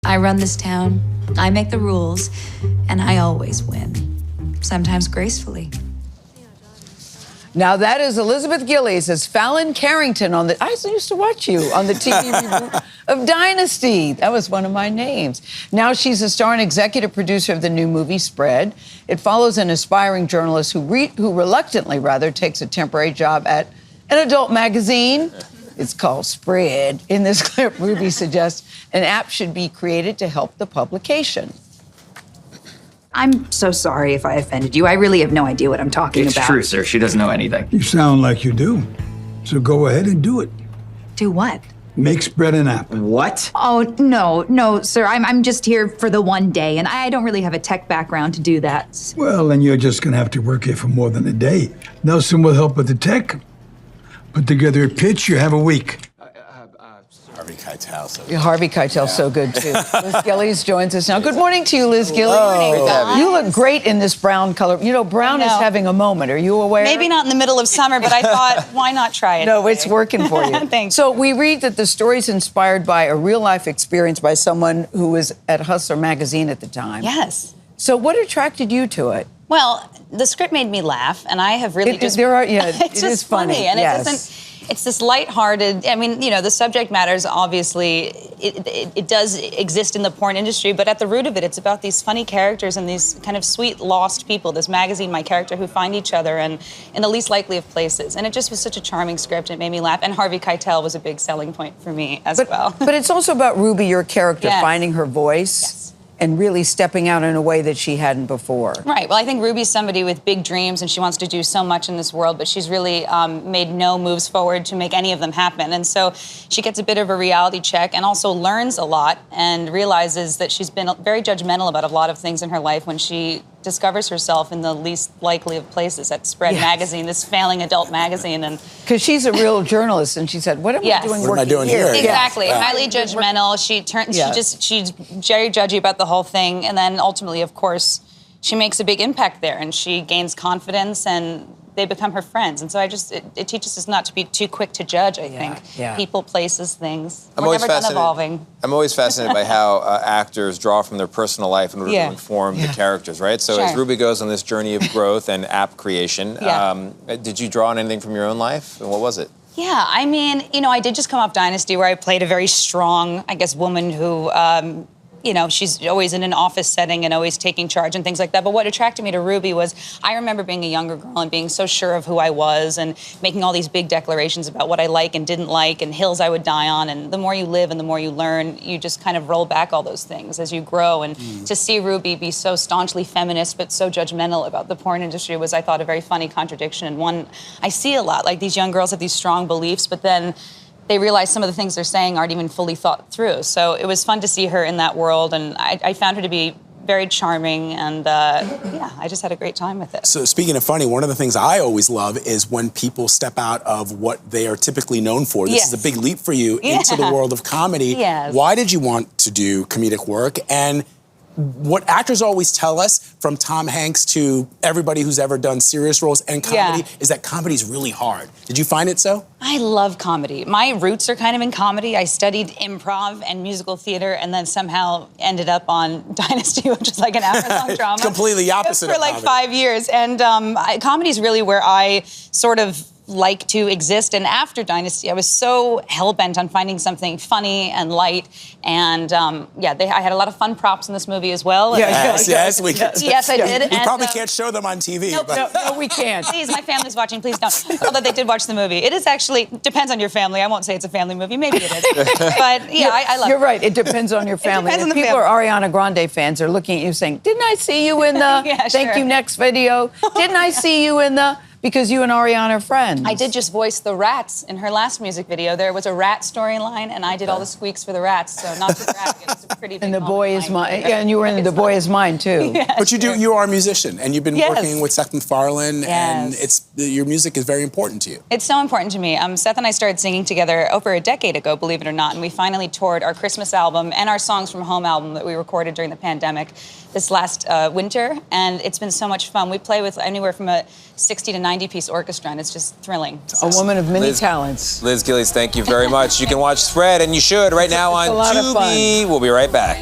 I run this town, I make the rules, and I always win. Sometimes gracefully. Now that is Elizabeth Gillies as Fallon Carrington on the... I used to watch you on the TV reboot of Dynasty. That was one of my names. Now she's a star and executive producer of the new movie Spread. It follows an aspiring journalist who reluctantly, takes a temporary job at an adult magazine. It's called Spread. In this clip, Ruby suggests an app should be created to help the publication. I'm so sorry if I offended you. I really have no idea what I'm talking about. It's true, sir. She doesn't know anything. You sound like you do. So go ahead and do it. Do what? Make Spread an app. What? Oh, no, sir. I'm just here for the one day, and I don't really have a tech background to do that. Well, then you're just gonna have to work here for more than a day. Nelson will help with the tech. Put together a pitch, you have a week. Harvey Keitel. Harvey Keitel's so good, too. Liz Gillies joins us now. Good morning to you, Liz Gillies. Good to have You look great in this brown color. You know, brown is having a moment. Are you aware? Maybe not in the middle of summer, but I thought, why not try it? No, it's working for you. Thanks. So we read that the story's inspired by a real-life experience by someone who was at Hustler magazine at the time. Yes. So what attracted you to it? Well, the script made me laugh, and I have really It's it is is funny, and yes. it doesn't. It's this lighthearted. I mean, you know, the subject matters obviously. It does exist in the porn industry, but at the root of it, it's about these funny characters and these kind of sweet lost people. This magazine, my character, who find each other and in the least likely of places. And it just was such a charming script. It made me laugh, and Harvey Keitel was a big selling point for me as well. But it's also about Ruby, your character, Yes. finding her voice. Yes. And really stepping out in a way that she hadn't before. Right. Well, I think Ruby's somebody with big dreams, and she wants to do so much in this world, but she's really made no moves forward to make any of them happen. And so she gets a bit of a reality check and also learns a lot and realizes that she's been very judgmental about a lot of things in her life when she discovers herself in the least likely of places at Spread magazine, this failing adult magazine. And because she's a real journalist, and she said, "What am I doing? What am I doing here?" Exactly. Yes. Highly judgmental. She's very judgy about the whole thing, and then ultimately, of course, she makes a big impact there, and she gains confidence, and they become her friends. And so it teaches us not to be too quick to judge, I think. Yeah. People, places, things. I'm We're always never done fascinated. evolving. I'm always fascinated by how actors draw from their personal life in order to inform the characters, right? So as Ruby goes on this journey of growth and app creation, did you draw on anything from your own life? And what was it? Yeah, I mean, you know, I did just come off Dynasty, where I played a very strong, I guess, woman who, you know, she's always in an office setting and always taking charge and things like that. But what attracted me to Ruby was I remember being a younger girl and being so sure of who I was and making all these big declarations about what I like and didn't like and hills I would die on. And the more you live and the more you learn, you just kind of roll back all those things as you grow. And to see Ruby be so staunchly feminist but so judgmental about the porn industry was, I thought, a very funny contradiction. And one I see a lot. Like, these young girls have these strong beliefs, but then they realize some of the things they're saying aren't even fully thought through. So it was fun to see her in that world, and I found her to be very charming, and yeah, I just had a great time with it. So speaking of funny, one of the things I always love is when people step out of what they are typically known for. This is a big leap for you into the world of comedy. Yes. Why did you want to do comedic work? And what actors always tell us, from Tom Hanks to everybody who's ever done serious roles and comedy, is that comedy is really hard. Did you find it so? I love comedy. My roots are kind of in comedy. I studied improv and musical theater, and then somehow ended up on Dynasty, which is like an hour-long drama. Completely opposite for like comedy. 5 years. And comedy is really where I sort of like to exist. And after Dynasty, I was so hell-bent on finding something funny and light. And yeah, I had a lot of fun props in this movie as well. Yes, we can. Yes, I did. We And, probably can't show them on TV. Nope, but... No, we can't. Please, my family's watching, please don't. Although they did watch the movie. It is actually, depends on your family. I won't say it's a family movie, maybe it is. But yeah, I love it. You're right, it depends on your family. depends on If the people are Ariana Grande fans, they're looking at you saying, didn't I see you in the Thank You Next video? Didn't I see you in the... Because you and Ariana are friends. I did just voice the rats in her last music video. There was a rat storyline, and I did all the squeaks for the rats. So not to brag, it was a pretty big And The moment Boy in Is my Mine. career. Yeah, and you were in The Boy Is Mine, too. But you are a musician, and you've been Yes. working with Seth MacFarlane, and Yes. your music is very important to you. It's so important to me. Seth and I started singing together over a decade ago, believe it or not, and we finally toured our Christmas album and our Songs from Home album that we recorded during the pandemic this last winter, and it's been so much fun. We play with anywhere from a 60 to 90-piece orchestra, and it's just thrilling. A woman of many talents. Liz Gillies, thank you very much. You can watch Spread, and you should, right now on a lot of fun. Tubi. We'll be right back.